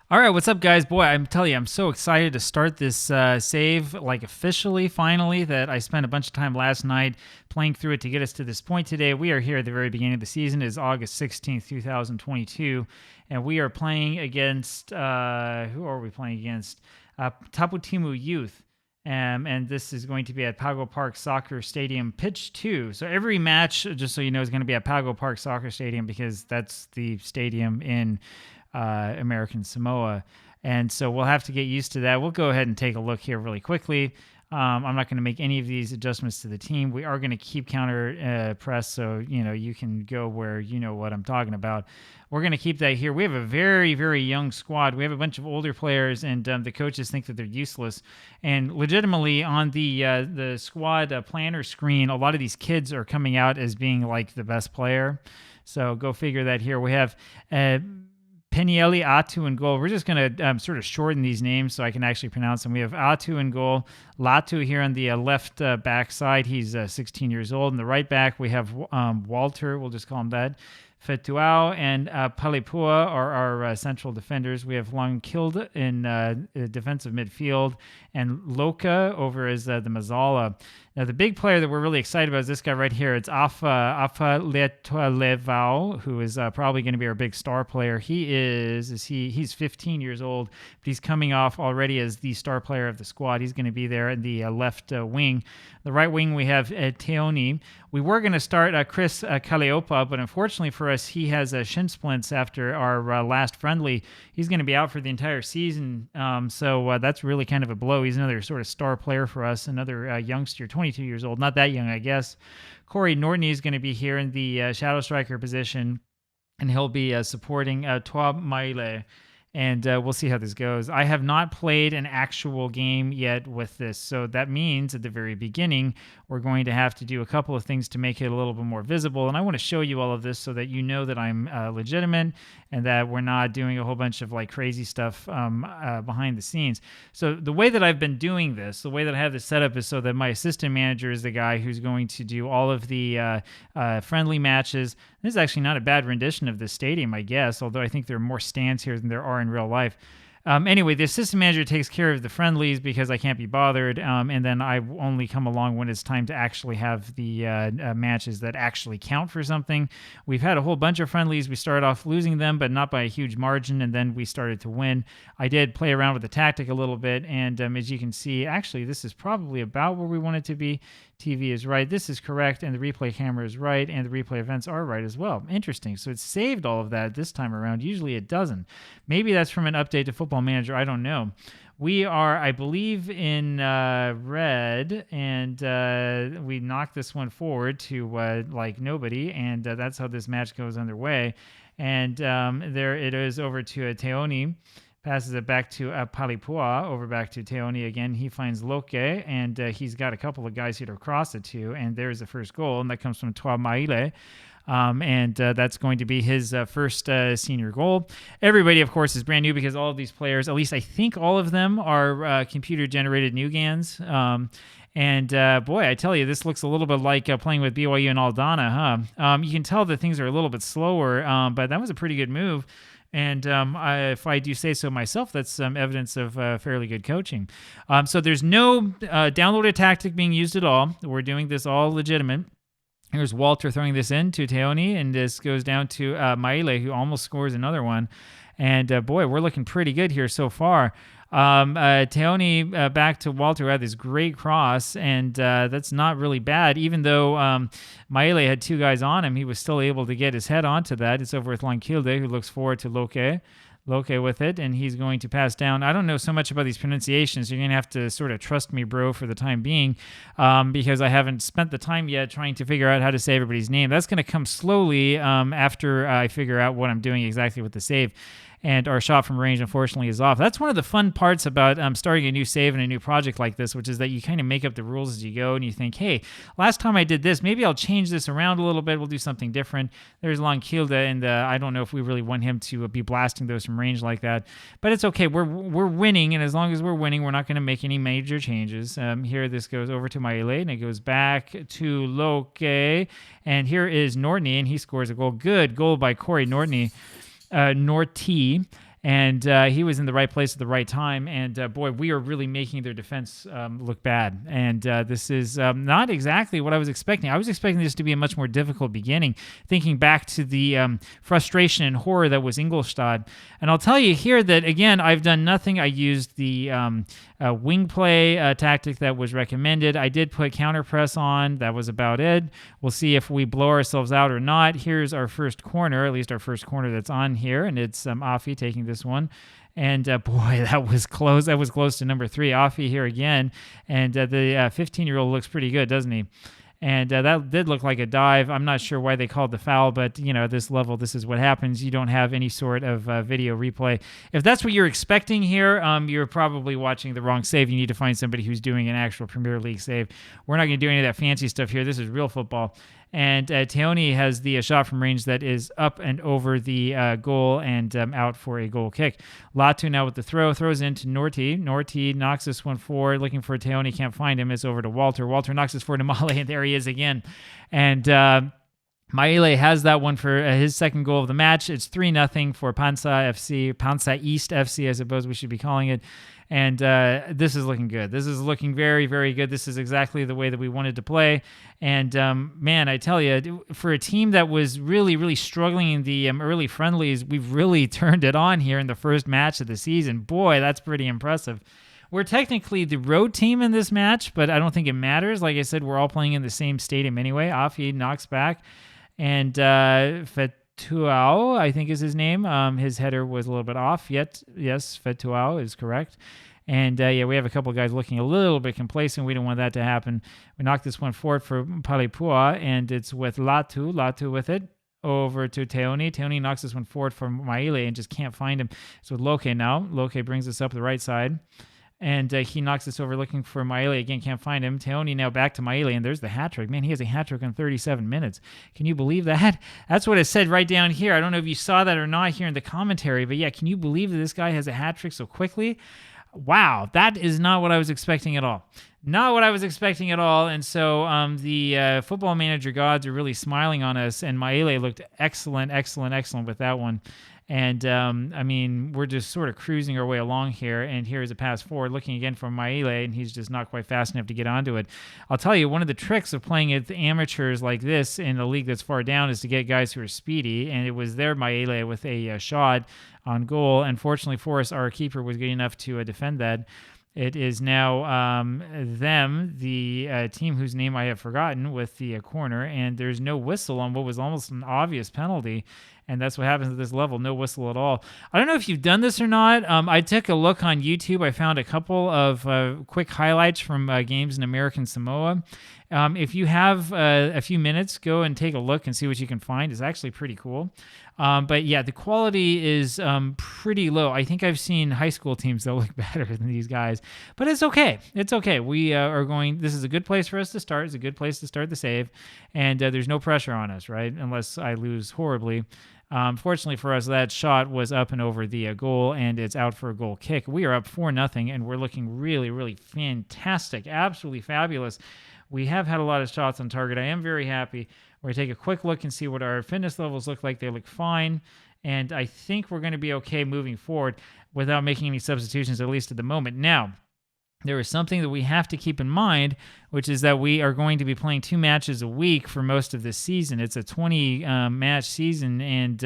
All right, what's up, guys? Boy, I'm telling you, I'm so excited to start this save, like officially, finally, that I spent a bunch of time last night playing through it to get us to this point today. We are here at the very beginning of the season. It is August 16th, 2022, and we are playing against, who are we playing against? Taputimu Youth. And this is going to be at Pago Park Soccer Stadium, pitch 2. So every match, just so you know, is going to be at Pago Park Soccer Stadium because that's the stadium in American Samoa. And so we'll have to get used to that. We'll go ahead and take a look here really quickly. I'm not going to make any of these adjustments to the team. We are going to keep counter press, so you can go where you know what I'm talking about. We're going to keep that here. We have a very, very young squad. We have a bunch of older players, and the coaches think that they're useless. And legitimately, on the squad planner screen, a lot of these kids are coming out as being like the best player. So go figure that here. We have Penieli Atu in goal. We're just going to sort of shorten these names so I can actually pronounce them. We have Atu in goal. Latu here on the left back side. He's 16 years old. In the right back, we have Walter. We'll just call him that. Fetuao and Palipua are our central defenders. We have Langkilde in defensive midfield, and Loka over as the Mazala. Now, the big player that we're really excited about is this guy right here. It's Afa Letoalevao, who is probably going to be our big star player. He's 15 years old, but he's coming off already as the star player of the squad. He's going to be there in the left wing. The right wing, we have Teoni. We were going to start Chris Kaleopa, but unfortunately for us, he has shin splints after our last friendly. He's going to be out for the entire season, so that's really kind of a blow. He's another sort of star player for us, another youngster, 22 years old, not that young, I guess. Corey Nortney is going to be here in the shadow striker position, and he'll be supporting Toa Maile. And we'll see how this goes. I have not played an actual game yet with this, so that means at the very beginning, we're going to have to do a couple of things to make it a little bit more visible. And I want to show you all of this so that you know that I'm legitimate and that we're not doing a whole bunch of like crazy stuff behind the scenes. So the way that I've been doing this, the way that I have this set up is so that my assistant manager is the guy who's going to do all of the friendly matches. This is actually not a bad rendition of this stadium, I guess, although I think there are more stands here than there are in real life. Anyway, the assistant manager takes care of the friendlies because I can't be bothered, and then I only come along when it's time to actually have the matches that actually count for something. We've had a whole bunch of friendlies. We started off losing them, but not by a huge margin, and then we started to win. I did play around with the tactic a little bit, and as you can see, actually, this is probably about where we want it to be. TV is right. This is correct, and the replay camera is right, and the replay events are right as well. Interesting. So it saved all of that this time around. Usually it doesn't. Maybe that's from an update to Football Manager. I don't know. We are, I believe, in red, and we knocked this one forward to like nobody, and that's how this match goes underway. And there it is over to Teoni. Passes it back to Palipua, over back to Teoni again. He finds Loke, and he's got a couple of guys here to cross it to, and there's the first goal, and that comes from Toa Maile. And that's going to be his first senior goal. Everybody, of course, is brand new because all of these players, at least I think all of them, are computer-generated Nugans. And boy, I tell you, this looks a little bit like playing with BYU and Aldana, huh? You can tell that things are a little bit slower, but that was a pretty good move. And if I do say so myself, that's some evidence of fairly good coaching. So there's no downloaded tactic being used at all. We're doing this all legitimate. Here's Walter throwing this in to Teoni, and this goes down to Maile, who almost scores another one. And boy, we're looking pretty good here so far. Teoni back to Walter, who had this great cross, and that's not really bad. Even though Maile had two guys on him, he was still able to get his head onto that. It's over with Langkilde, who looks forward to Loke with it, and he's going to pass down. I don't know so much about these pronunciations. You're going to have to sort of trust me, bro, for the time being, because I haven't spent the time yet trying to figure out how to say everybody's name. That's going to come slowly after I figure out what I'm doing exactly with the save. And our shot from range, unfortunately, is off. That's one of the fun parts about starting a new save and a new project like this, which is that you kind of make up the rules as you go, and you think, hey, last time I did this, maybe I'll change this around a little bit. We'll do something different. There's Langkilde, and I don't know if we really want him to be blasting those from range like that. But it's okay. We're winning, and as long as we're winning, we're not going to make any major changes. Here, this goes over to Maile, and it goes back to Loke. And here is Nortney, and he scores a goal. Good goal by Corey Nortney. Norty, And he was in the right place at the right time. And boy, we are really making their defense look bad. And this is not exactly what I was expecting. I was expecting this to be a much more difficult beginning, thinking back to the frustration and horror that was Ingolstadt. And I'll tell you here that, again, I've done nothing. I used the wing play tactic that was recommended. I did put counter press on. That was about it. We'll see if we blow ourselves out or not. Here's our first corner, at least our first corner that's on here, and it's Afi taking this one. And boy, that was close. That was close to number 3. Afi here again. And the 15-year-old looks pretty good, doesn't he? And that did look like a dive. I'm not sure why they called the foul, but, at this level, this is what happens. You don't have any sort of video replay. If that's what you're expecting here, you're probably watching the wrong save. You need to find somebody who's doing an actual Premier League save. We're not going to do any of that fancy stuff here. This is real football. And Teoni has the shot from range that is up and over the goal and out for a goal kick. Latu now with the throws into Norti. Norti knocks this one forward, looking for Teoni, can't find him. It's over to Walter. Walter knocks this forward to Male, and there he is again. And Maile has that one for his second goal of the match. It's 3-0 for PanSa FC, PanSa East FC, I suppose we should be calling it. And this is looking good. This is looking very, very good. This is exactly the way that we wanted to play. And, man, I tell you, for a team that was really, really struggling in the early friendlies, we've really turned it on here in the first match of the season. Boy, that's pretty impressive. We're technically the road team in this match, but I don't think it matters. Like I said, we're all playing in the same stadium anyway. Afi knocks back. And Fetuao, I think is his name. His header was a little bit off. Yes, Fetuao is correct. And, we have a couple of guys looking a little bit complacent. We don't want that to happen. We knocked this one forward for Palipua, and it's with Latu. Latu with it over to Teoni. Teoni knocks this one forward for Maile and just can't find him. So with Loke now. Loke brings this up the right side. And he knocks this over looking for Maile. Again, can't find him. Teoni now back to Maile, and there's the hat-trick. Man, he has a hat-trick in 37 minutes. Can you believe that? That's what it said right down here. I don't know if you saw that or not here in the commentary, but yeah, can you believe that this guy has a hat-trick so quickly? Wow, that is not what I was expecting at all. Not what I was expecting at all. And so the football manager gods are really smiling on us, and Maile looked excellent with that one. And, we're just sort of cruising our way along here. And here's a pass forward, looking again for Maile, and he's just not quite fast enough to get onto it. I'll tell you, one of the tricks of playing at the amateurs like this in a league that's far down is to get guys who are speedy. And it was there Maile with a shot on goal. Unfortunately for us, our keeper was good enough to defend that. It is now the team whose name I have forgotten, with the corner, and there's no whistle on what was almost an obvious penalty. And that's what happens at this level. No whistle at all. I don't know if you've done this or not. I took a look on YouTube. I found a couple of quick highlights from games in American Samoa. If you have a few minutes, go and take a look and see what you can find. It's actually pretty cool. But yeah, the quality is pretty low. I think I've seen high school teams that look better than these guys. But it's okay. It's okay. We are going. This is a good place for us to start. It's a good place to start the save. And there's no pressure on us, right? Unless I lose horribly. Fortunately for us, that shot was up and over the goal, and it's out for a goal kick. We are up 4-0, and we're looking really, really fantastic, absolutely fabulous. We have had a lot of shots on target. I am very happy. We're going to take a quick look and see what our fitness levels look like. They look fine, and I think we're going to be okay moving forward without making any substitutions, at least at the moment. Now, there is something that we have to keep in mind, which is that we are going to be playing 2 matches a week for most of this season. It's a 20-match season, and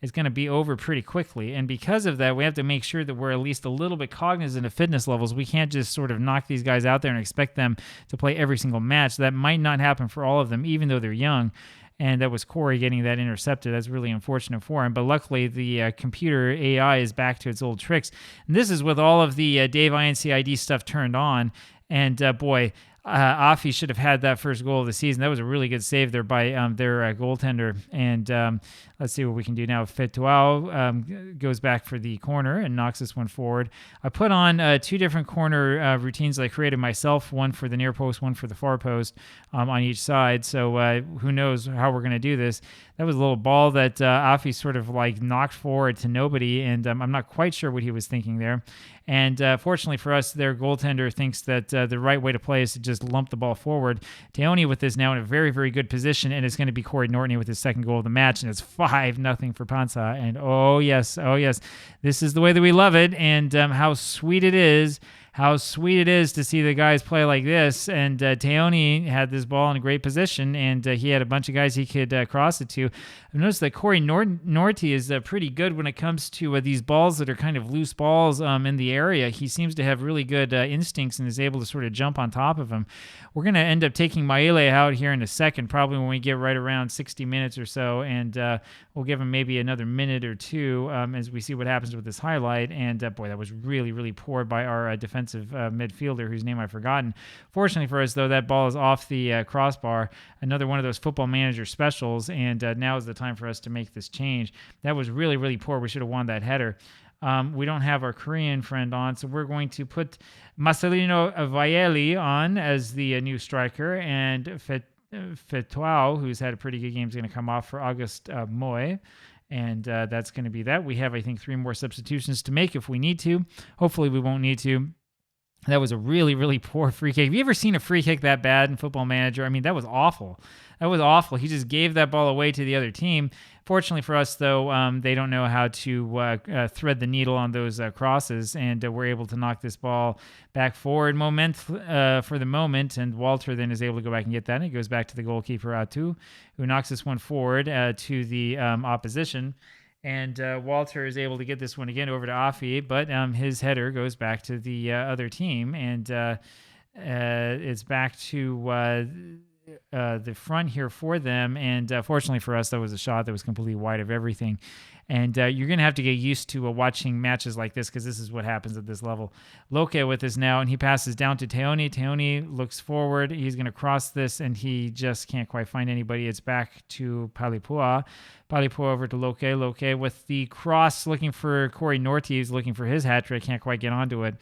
it's going to be over pretty quickly. And because of that, we have to make sure that we're at least a little bit cognizant of fitness levels. We can't just sort of knock these guys out there and expect them to play every single match. That might not happen for all of them, even though they're young. And that was Corey getting that intercepted. That's really unfortunate for him. But luckily, the computer AI is back to its old tricks. And this is with all of the Dave INCID stuff turned on. And boy, Afi should have had that first goal of the season. That was a really good save there by their goaltender. And let's see what we can do now. Fetuao goes back for the corner and knocks this one forward. I put on 2 different corner routines that I created myself, one for the near post, one for the far post on each side. So who knows how we're going to do this. That was a little ball that Afi sort of like knocked forward to nobody, and I'm not quite sure what he was thinking there. And fortunately for us, their goaltender thinks that the right way to play is to just just lump the ball forward. Teoni with this now in a very, very good position, and it's going to be Corey Nortney with his second goal of the match, and it's 5-0 for PanSa. And oh yes, this is the way that we love it, and how sweet it is. How sweet it is to see the guys play like this. And Teoni had this ball in a great position, and he had a bunch of guys he could cross it to. I've noticed that Corey Nortney is pretty good when it comes to these balls that are kind of loose balls in the area. He seems to have really good instincts and is able to sort of jump on top of him. We're going to end up taking Maile out here in a second, probably when we get right around 60 minutes or so, and we'll give him maybe another minute or two as we see what happens with this highlight. And boy, that was really, really poor by our defensive midfielder whose name I've forgotten. Fortunately for us, though, that ball is off the crossbar. Another one of those Football Manager specials, and now is the time for us to make this change. That was really, really poor. We should have won that header. We don't have our Korean friend on, so we're going to put Marcelino Vaieli on as the new striker, and Fetoau, who's had a pretty good game, is going to come off for August Moy. And that's going to be that. We have, I think, 3 more substitutions to make if we need to. Hopefully we won't need to. That was a really, really poor free kick. Have you ever seen a free kick that bad in Football Manager? I mean, that was awful. That was awful. He just gave that ball away to the other team. Fortunately for us, though, they don't know how to thread the needle on those crosses, and we're able to knock this ball back forward for the moment, and Walter then is able to go back and get that, and it goes back to the goalkeeper, Atu, who knocks this one forward to the opposition. And Walter is able to get this one again over to Afi, but his header goes back to the other team, and it's back to the front here for them. And fortunately for us, that was a shot that was completely wide of everything. And you're going to have to get used to watching matches like this, because this is what happens at this level. Loke with this now, and he passes down to Teoni. Teoni looks forward. He's going to cross this, and he just can't quite find anybody. It's back to Palipua. Palipua over to Loke. Loke with the cross, looking for Corey Nortney. He's looking for his hat trick. Can't quite get onto it.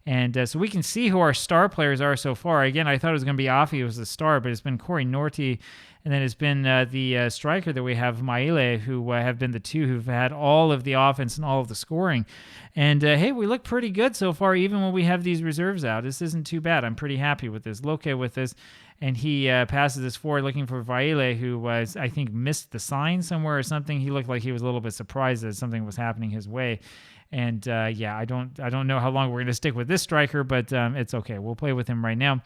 And so we can see who our star players are so far. Again, I thought it was going to be Afi who was the star, but it's been Corey Nortney, and then it's been the striker that we have, Maile, who have been the two who've had all of the offense and all of the scoring. And hey, we look pretty good so far, even when we have these reserves out. This isn't too bad. I'm pretty happy with this. Loke with this, and he passes this forward looking for Vaile, who was, I think, missed the sign somewhere or something. He looked like he was a little bit surprised that something was happening his way. And yeah, I don't know how long we're going to stick with this striker, but it's okay. We'll play with him right now.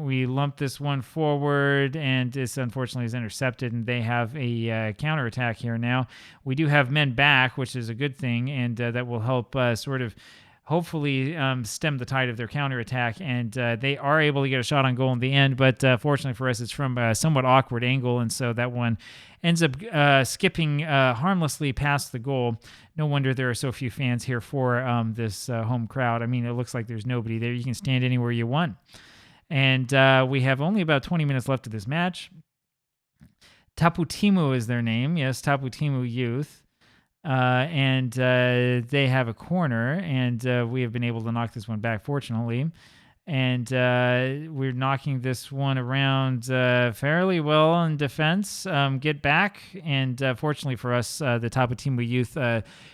We lump this one forward, and this unfortunately is intercepted, and they have a counterattack here now. We do have men back, which is a good thing, and that will help sort of hopefully stem the tide of their counterattack, and they are able to get a shot on goal in the end, but fortunately for us, it's from a somewhat awkward angle, and so that one ends up skipping harmlessly past the goal. No wonder there are so few fans here for this home crowd. I mean, it looks like there's nobody there. You can stand anywhere you want. And we have only about 20 minutes left of this match. Taputimu is their name. Yes, Taputimu Youth. And they have a corner, and we have been able to knock this one back, fortunately. And we're knocking this one around fairly well in defense. Get back, and fortunately for us, the Taputimu Youth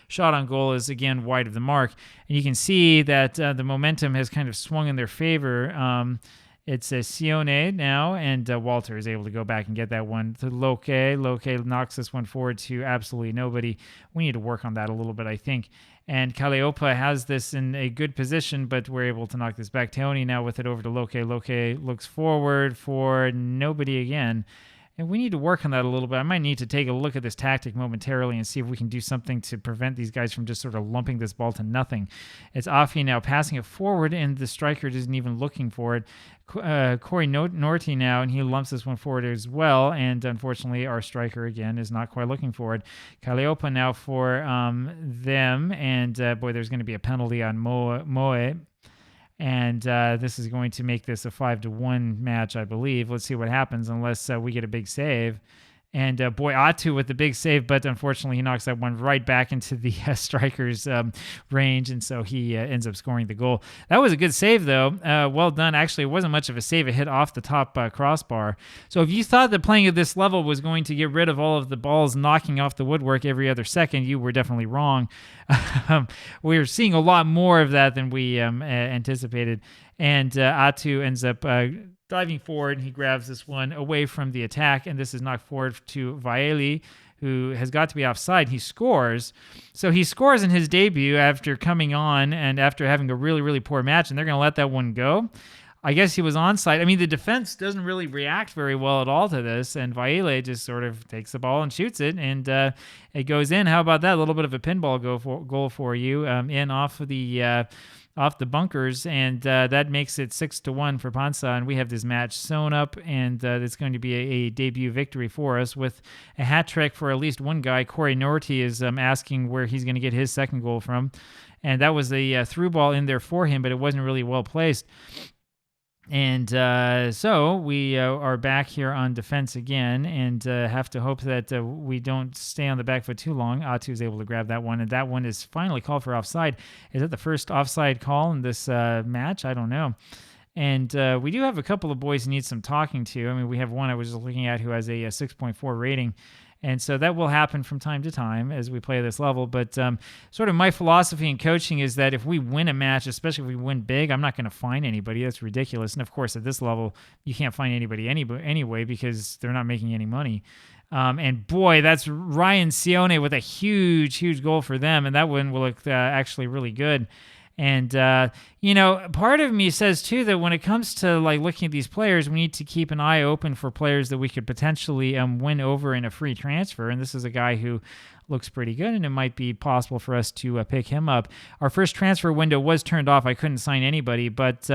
shot on goal is again wide of the mark. And you can see that the momentum has kind of swung in their favor. It's a Sione now, and Walter is able to go back and get that one to Loke. Loke knocks this one forward to absolutely nobody. We need to work on that a little bit, I think. And Kaleopa has this in a good position, but we're able to knock this back. Teoni now with it over to Loke. Loke looks forward for nobody again. And we need to work on that a little bit. I might need to take a look at this tactic momentarily and see if we can do something to prevent these guys from just sort of lumping this ball to nothing. It's Afi now passing it forward, and the striker isn't even looking for it. Corey Nortney now, and he lumps this one forward as well. And unfortunately, our striker, again, is not quite looking for it. Kaleopa now for them. And boy, there's going to be a penalty on Moe. And this is going to make this a 5-1 match, I believe. Let's see what happens, unless we get a big save. And boy, Atu with the big save, but unfortunately he knocks that one right back into the striker's range, and so he ends up scoring the goal. That was a good save, though. Well done. Actually, it wasn't much of a save. It hit off the top crossbar. So if you thought that playing at this level was going to get rid of all of the balls knocking off the woodwork every other second, you were definitely wrong. We're seeing a lot more of that than we anticipated. And Atu ends up diving forward, and he grabs this one away from the attack, and this is knocked forward to Vaeli, who has got to be offside. He scores. So he scores in his debut after coming on and after having a really, really poor match, and they're going to let that one go. I guess he was onside. I mean, the defense doesn't really react very well at all to this, and Vaele just sort of takes the ball and shoots it, and it goes in. How about that? A little bit of a pinball goal for you, in off the bunkers, and that makes it 6-1 for PanSa, and we have this match sewn up, and it's going to be a debut victory for us with a hat trick for at least one guy. Corey Norty is asking where he's going to get his second goal from, and that was a through ball in there for him, but it wasn't really well placed. And so we are back here on defense again, and have to hope that we don't stay on the back foot too long. Atu is able to grab that one, and that one is finally called for offside. Is that the first offside call in this match? I don't know. And we do have a couple of boys who need some talking to. I mean, we have one I was just looking at who has a 6.4 rating. And so that will happen from time to time as we play this level. But sort of my philosophy in coaching is that if we win a match, especially if we win big, I'm not going to fine anybody. That's ridiculous. And of course, at this level, you can't fine anybody anyway because they're not making any money. And boy, that's Ryan Sione with a huge, huge goal for them. And that one will look actually really good. And, part of me says, too, that when it comes to like looking at these players, we need to keep an eye open for players that we could potentially win over in a free transfer. And this is a guy who looks pretty good, and it might be possible for us to pick him up. Our first transfer window was turned off. I couldn't sign anybody, but,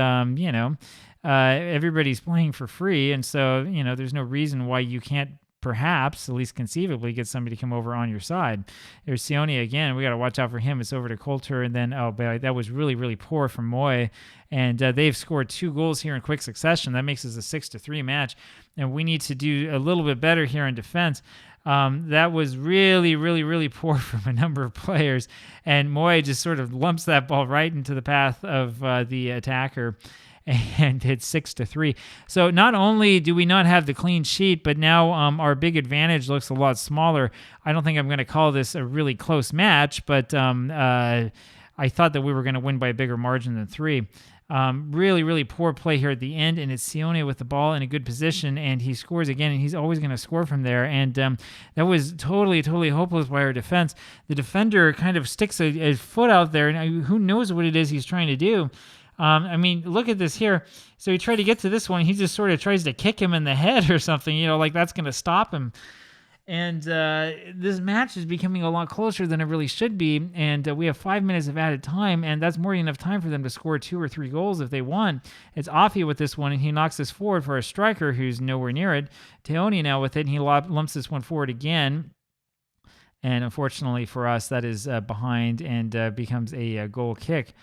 everybody's playing for free. And so, there's no reason why you can't perhaps, at least conceivably, get somebody to come over on your side. There's Sione again. We got to watch out for him. It's over to Coulter, and then, that was really, really poor from Moy. And they've scored 2 goals here in quick succession. That makes us a 6-3 match, and we need to do a little bit better here in defense. That was really, really, really poor from a number of players, and Moy just sort of lumps that ball right into the path of the attacker. And it's 6-3. So not only do we not have the clean sheet, but now our big advantage looks a lot smaller. I don't think I'm going to call this a really close match, but I thought that we were going to win by a bigger margin than 3. Really, really poor play here at the end, and it's Sione with the ball in a good position, and he scores again, and he's always going to score from there. And that was totally, totally hopeless by our defense. The defender kind of sticks a foot out there, and who knows what it is he's trying to do. Look at this here. So he tried to get to this one. He just sort of tries to kick him in the head or something, like that's going to stop him. And this match is becoming a lot closer than it really should be. And we have 5 minutes of added time, and that's more than enough time for them to score 2 or 3 goals if they want. It's Afi with this one, and he knocks this forward for a striker who's nowhere near it. Teoni now with it, and he lumps this one forward again. And unfortunately for us, that is behind and becomes a goal kick.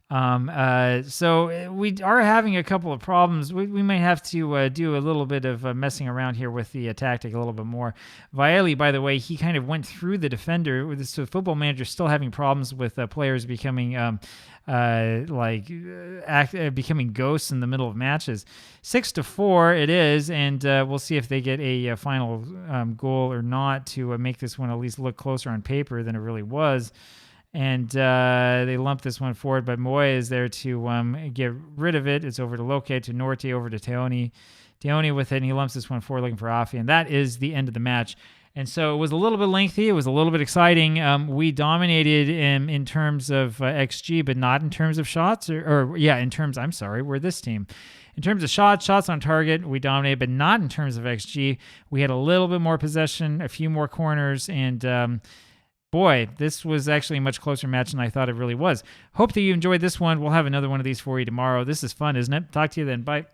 So we are having a couple of problems. We might have to do a little bit of messing around here with the tactic a little bit more. Vaeli, by the way, he kind of went through the defender. So Football Manager still having problems with players becoming becoming ghosts in the middle of matches. 6-4 it is, and we'll see if they get a final goal or not to make this one at least look closer on paper than it really was. And they lump this one forward, but Moy is there to get rid of it. It's over to Loke, to Norte, over to Teoni. Teoni with it, and he lumps this one forward looking for Afi, and that is the end of the match. And so it was a little bit lengthy. It was a little bit exciting. We dominated in terms of XG, but not in terms of shots. We're this team. In terms of shots on target, we dominated, but not in terms of XG. We had a little bit more possession, a few more corners, and boy, this was actually a much closer match than I thought it really was. Hope that you enjoyed this one. We'll have another one of these for you tomorrow. This is fun, isn't it? Talk to you then. Bye.